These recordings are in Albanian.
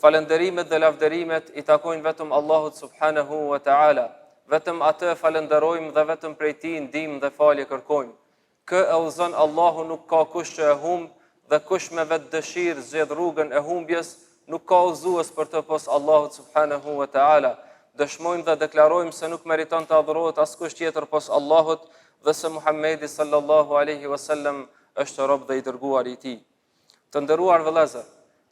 falënderimet dhe lavdërimet i takojnë vetëm Allahut subhanahu wa ta'ala. Vetëm atë falenderojmë dhe vetëm prej tij ndihmë dhe falje kërkojmë. Kë e udhëzon Allahu, nuk ka kush që e humb, dhe kush me vetë dëshirë zgjedh rrugën e humbjes, nuk ka udhëzues për të pos Allahut subhanahu wa ta'ala. Dëshmojmë dhe deklarojmë se nuk meriton të adhurohet askush tjetër pos Allahut dhe se Muhamedi sallallahu alaihi wasallam është rob dhe i dërguar i tij. Të nderuar vëllezër,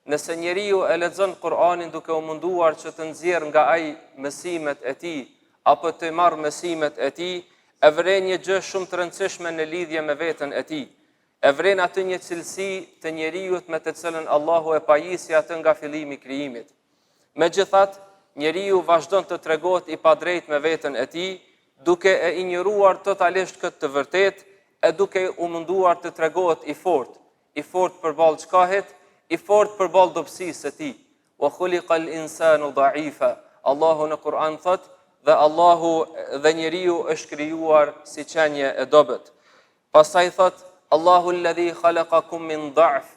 nëse njeriu e lexon Kur'anin duke u munduar që të nxjerrë nga ai mësimet e tij apo të marrë mësimet e tij, e vren një gjë shumë të rëndësishme në lidhje me veten e tij. E vren atë një cilësi të njeriut me të cilën Allahu e pajisi atë nga fillimi i krijimit. Megjithatë, njeriu vazhdon të tregohet i padrejt me veten e tij, duke e injoruar totalisht këtë të vërtetë, e duke u munduar të tregohet i fortë përballë çkahet, i fortë përballë dobësisë së tij. Wa khuliqal insanu da'ifa. Allahu në Kur'an thot, dhe Allahu dhe njeriu është krijuar si qenje e dobët. Pastaj thot, Allahu alladhi khalaqakum min da'f.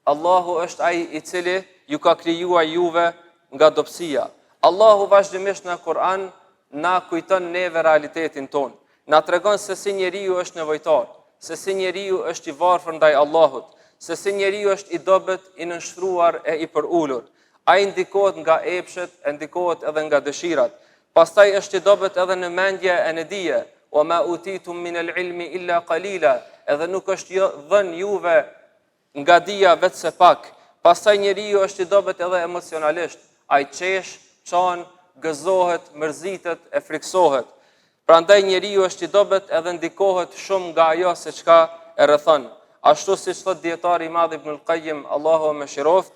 Allahu është ai i cili ju ka krijuar juve nga dobësia. Allahu vazhdimisht në Kur'an na kujton neve realitetin ton. Na tregon se si njeriu është nevojtar, se si njeriu është i varfër ndaj Allahut, se si njeriu është i dobët, i nënshtruar e i përulur. Ai ndikohet nga epshet, e ndikohet edhe nga dëshirat. Pastaj është i dobët edhe në mendje e në dije. Wa ma utitum min al-ilmi illa qalila. Edhe nuk është dhënë juve nga dija vetëse pak. Pastaj njeriu është i dobët edhe emocionalisht. Ai qesh, çon, gëzohet, mërzitet, e friksohet. Prandaj njeriu është i dobët edhe ndikohet shumë nga ajo se çka e rrethon. Ashtu siç thot dietari i madh Ibn al-Qayyim, Allahu më shiroft,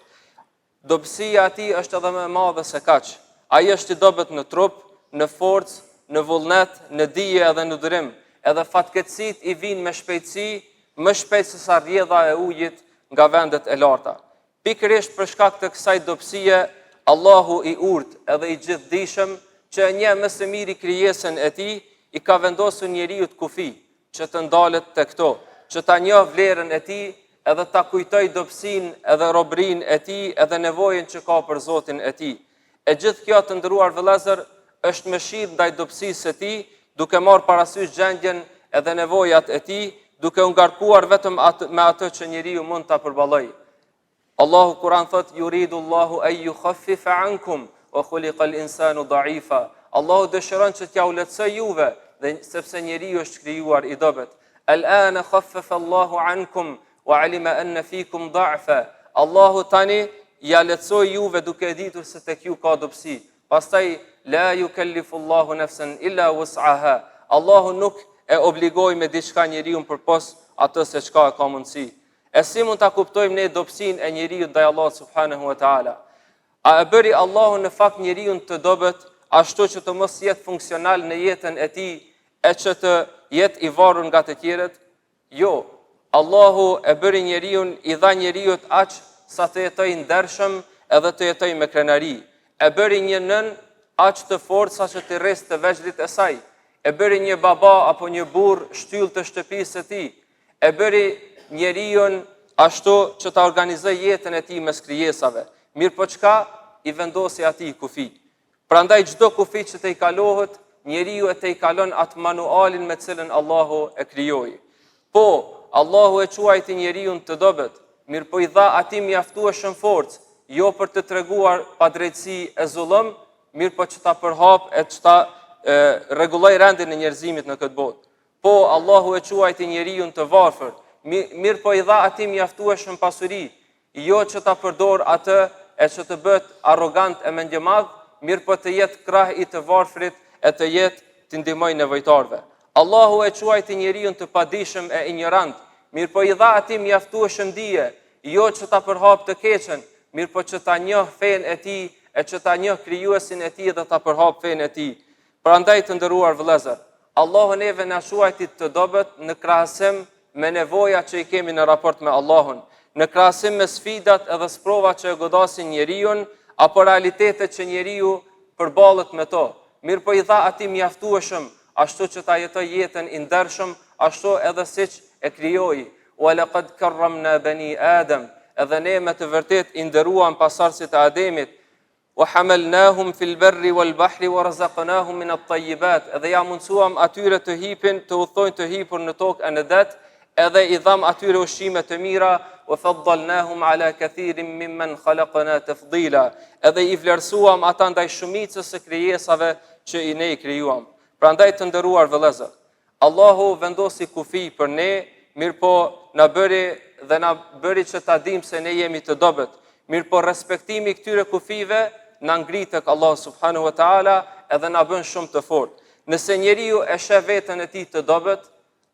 dobësia e tij është edhe më e madhe se kaq. Ai është i dobët në trup, në forcë, në vullnet, në dije edhe në durim. Edhe fatkeqësit i vinë me shpejtësi, më shpejt se sa rrjedha e ujit nga vendet e larta. Pikërisht për shkak të kësaj dobësie, Allahu i urtë edhe i gjithdijshëm, që e njeh më së miri krijesën e tij, i ka vendosur njeriu të kufi, që të ndalet te këto, që ta njoh vlerën e tij, edhe ta kujtoj dobësinë edhe robërinë e tij, edhe nevojën që ka për Zotin e tij. E gjithë kjo të nderuar vëllezër është mëshirë ndaj dobësisë së tij, duke marrë parasysh gjendjen edhe nevojat e tij, duke u ngarkuar vetëm me atë që njeriu mund ta përballojë. Allahu Kur'an thot, yuridu Allahu an yukhaffifa ankum wa khuliqa al-insanu da'ifa. Allahu dëshiron që t'ja ulëtsoj juve, dhe sepse njeriu është krijuar i dobët. Al-ana khaffafa Allahu ankum wa alima anna fikum da'fa. Allahu tani ja lehtësoi juve duke ditur se tek ju ka dobësi. Pastaj la yukallifu Allahu nafsan illa wus'aha. Allahu nuk e obligoi me diçka njeriu përpos atë se çka ka mundësi. E si mund ta kuptojmë ne dobësinë e njeriu ndaj Allahut subhanahu wa ta'ala? A e bëri Allahu në fakt njeriu të dobët ashtu që të mos jetë funksional në jetën e tij e që të jetë i varur nga të tjerët? Jo. Allahu e bëri njeriu, i dha njeriu aq sa të jetojë ndershëm edhe të jetojë me krenari. E bëri një nën aq të fortë sa që të rresë të veçlit e saj. E bëri një baba apo një burr shtyllë të shtëpisë së tij. E bëri njeriu ashtu që ta organizoi jetën e tij mes krijesave. Mirë po çka i vendosi atij kufi. Prandaj çdo kufi që të i kalohet, njeriu e të i kalon atë manualin me cilën Allahu e krijoi. Po, Allahu e quajti njeriu të dobët, mirë po i dha atij mjaftueshëm forcë, jo për të treguar padrejtësi e zullëm, mirë po që ta përhap e që ta rregulloj rendin e njerëzimit në këtë botë. Po, Allahu e quajti njeriu të varfër, mirë po i dha atij mjaftueshëm pasuri, jo që ta përdor atë e që të bëhet arrogant e mendjemadh, mirë po të jetë krah i të varfrit e të jetë të ndihmojë nevojtarve. Allahu e quajti njeriu të padijshëm e ignorant, mirë po i dha atij mjaftueshëm dije, jo që ta përhap të keqen, mirë po që ta njoh fenë e tij e që ta njoh krijuesin e tij dhe ta përhap fenë e tij. Prandaj të nderuar vëllezër, Allahu neve na quajti të dobët në krahasim me nevojat që i kemi në raport me Allahun, në krahasim me sfidat edhe sprovat që e godasin njeriu apo realitetet që njeriu përballet me to. Mirë po i dha atij mjaftueshëm ashtu që ta jetoj jetën i ndershëm, ashtu edhe siç e krijoi. Wa laqad karramna bani Adam. Edhe ne me të vërtet i nderuam pasardhësit e Ademit, wa hamalnahum fil barri wal bahri wa razaqnahum min at-tayyibat, edhe ja mundsuam atyre të hipin, të udhtojnë të hipur në tokë e në det, edhe i dham atyre ushqime të mira, wa faddalnahum ala kathirin mimman khalaqna tafdila, edhe i vlerësuam ata ndaj shumicës së krijesave që i ne i krijuam. Prandaj të nderuar vëllezër, Allahu vendosi kufi për ne, mirëpo na bëri që ta dimë se ne jemi të dobët. Mirëpo respektimi këtyre kufive na ngrit tek Allah subhanahu wa taala edhe na bën shumë të fortë. Nëse njeriu e sheh veten e tij të dobët,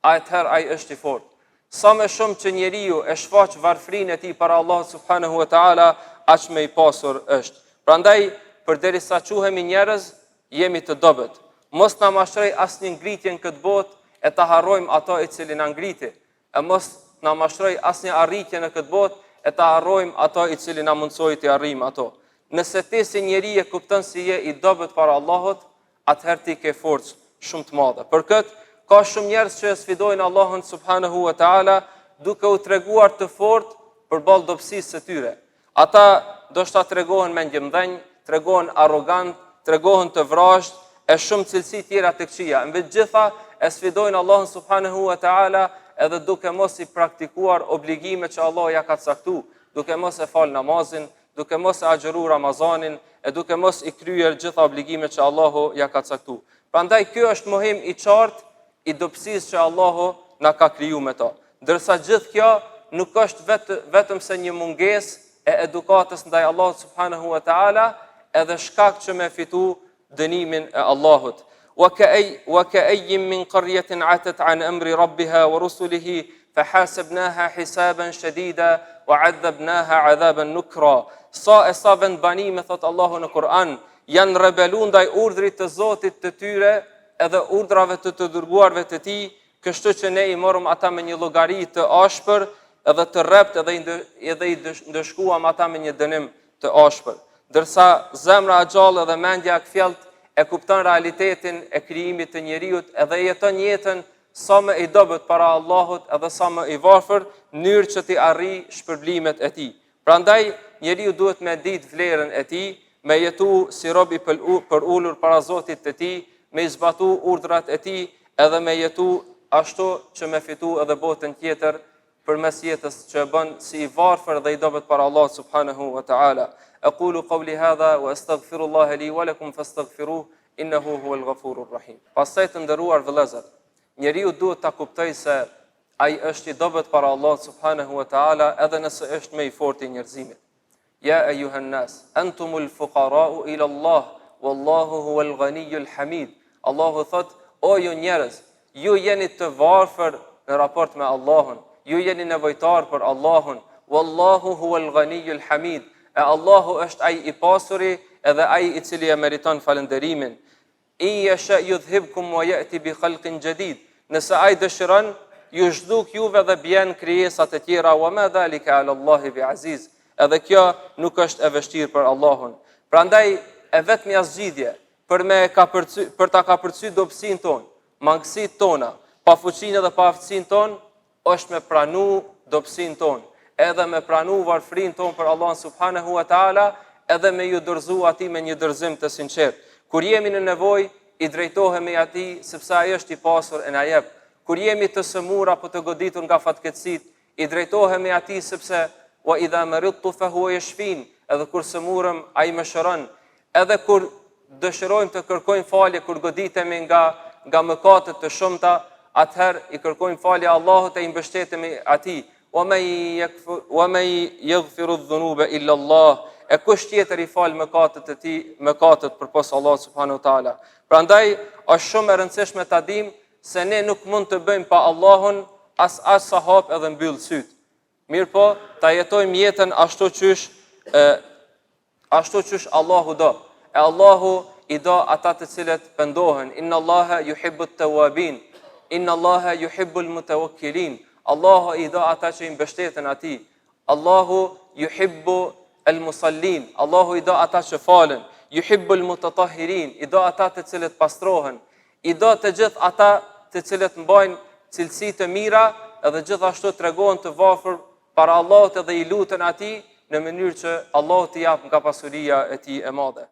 atëherë ai është i fortë. Sa më shumë që njeriu e shfaq varfrinë e tij para Allah subhanahu wa taala, aq më i pasur është. Prandaj, përderisa quhemi njerëz, jemi të dobët. Mos na mashtrej asnjë ngritje në këtë botë e ta harrojmë ato i cili na ngriti. E mos na mashtrej asnjë arritje në këtë botë e ta harrojmë ato i cili na mundsoi të arrijmë ato. Nëse ti si njeri e kupton se je i dobët para Allahut, atëherë ti ke forcë shumë të madhe. Për këtë ka shumë njerëz që sfidojnë Allahun subhanahu wa taala duke u treguar të fortë përballë dobësisë së tyre. Ata ndoshta tregohen me gjëmdhenj, tregohen arrogant, tregohen të vrasht, e shumë cilësi tjera të këqija. Mbi të gjitha e sfidojnë Allahun subhanahu wa taala edhe duke mos i praktikuar obligimet që Allah ja ka caktuar, duke mos e fal namazin, duke mos e agjëruar Ramazanin, e duke mos i kryer gjitha obligimet që Allahu ja ka caktuar. Prandaj ky është mohim i qartë i dobësisë që Allahu na ka krijuar me to. Ndërsa gjithë kjo nuk është vetëm se një mungesë e edukatës ndaj Allahut subhanahu wa taala, edhe shkak që me fitu dënimin e Allahut. وكأي من قرية عتت عن أمر ربها ورسله فحاسبناها حسابا شديدا وعذبناها عذابا نكرا. Sa vend banime, thot Allahu në Kur'an, janë rebelun ndaj urdhrit të Zotit të tyre edhe urdhrave të dërguarve të tij, kështu që ne i morëm ata me një llogari të ashpër edhe të rrept edhe i ndëshkuam ata me një dënim të ashpër. Ndërsa zemra e gjallë dhe mendja e kthjellët e kupton realitetin e krijimit të njeriut edhe jeton jetën sa më i dobët para Allahut edhe sa më i varfër, në mënyrë që të arrijë shpërblimet e tij. Prandaj njeriu duhet me ditë vlerën e tij, me jetu si rob i përulur para Zotit të tij, me zbatu urdhrat e tij edhe me jetu ashtu që me fitu edhe botën tjetër përmes jetës që e bën si i varfër dhe i dobët para Allah subhanahu wa ta'ala. أقول قولي هذا وأستغفر الله لي ولكم فاستغفروه إنه هو الغفور الرحيم. Pastaj të nderuar vëllezër, njeriu duhet ta kuptojë se ai është i dobët para Allah subhanahu wa ta'ala edhe nëse është më i fortë i njerëzimit. Ja ayuhan nas, antumul fuqara'u ila Allah, wallahu huwal ghaniyyul hamid. Allahu thot, o ju njerëz, ju jeni të varfër në raport me Allahun, ju jeni nevojtar për Allahun, wallahu huwal ghaniyyul hamid. E Allahu është ai i pasuri edhe ai i cili e meriton falënderimin. In yasha yudhhibkum wa ya'ti bi khalqin jadid. Nëse ai dëshiron, ju zhduk juve dhe bjen krijesat e tjera, wa ma dhalika ala Allahi bi aziz. Edhe kjo nuk është e vështirë për Allahun. Prandaj e vetmja zgjidhje për ta kapërcyer dobësinë tonë, mangësitë tona, pafuqinë dhe paaftësinë tonë, është me pranu dobësinë tonë, edhe me pranu varfrinë tonë për Allah subhanahu wa taala, edhe me ju dorëzu atij me një dorëzim të sinqertë. Kur jemi në nevojë, i drejtohemi atij sepse ai është i pasur e na jep. Kur jemi të sëmur apo të goditur nga fatkeqësitë, i drejtohemi atij sepse wa idha maridtu fa huwa yashfin, edhe kur sëmurëm ai më shëron. Edhe kur dëshirojmë të kërkojmë falje kur goditemi nga mëkatet të shumta, atëherë i kërkojmë falje Allahut e i mbështetemi atij. Wa man yaghfiru adh-dhunuba illa Allah. E kush tjetër i fal mëkatet e tij, mëkatet përpos Allah subhanahu wa taala. Prandaj është shumë e rëndësishme ta dimë se ne nuk mund të bëjmë pa Allahun as sa hap edhe mbyll syt. Mirë po, ta jetojmë jetën ashtu qysh Allahu do. E Allahu i do ata të cilët pendohen. Inna Allaha yuhibbu at-tawwabin. Inna Allaha yuhibbu al-mutawakkilin. Allahu i do ata që i mbështeten atij. Allahu yuhibbu al-musallin. Allahu i do ata që falen. Yuhibbu al-mutatahhirin. I do ata të cilët pastrohen. I do të gjithë ata të cilët mbajnë cilësi të mira edhe gjithashtu tregohen të varfër para Allahut edhe i lutën atij, në mënyrë që Allahu t'i jap nga pasuria e tij e madhe.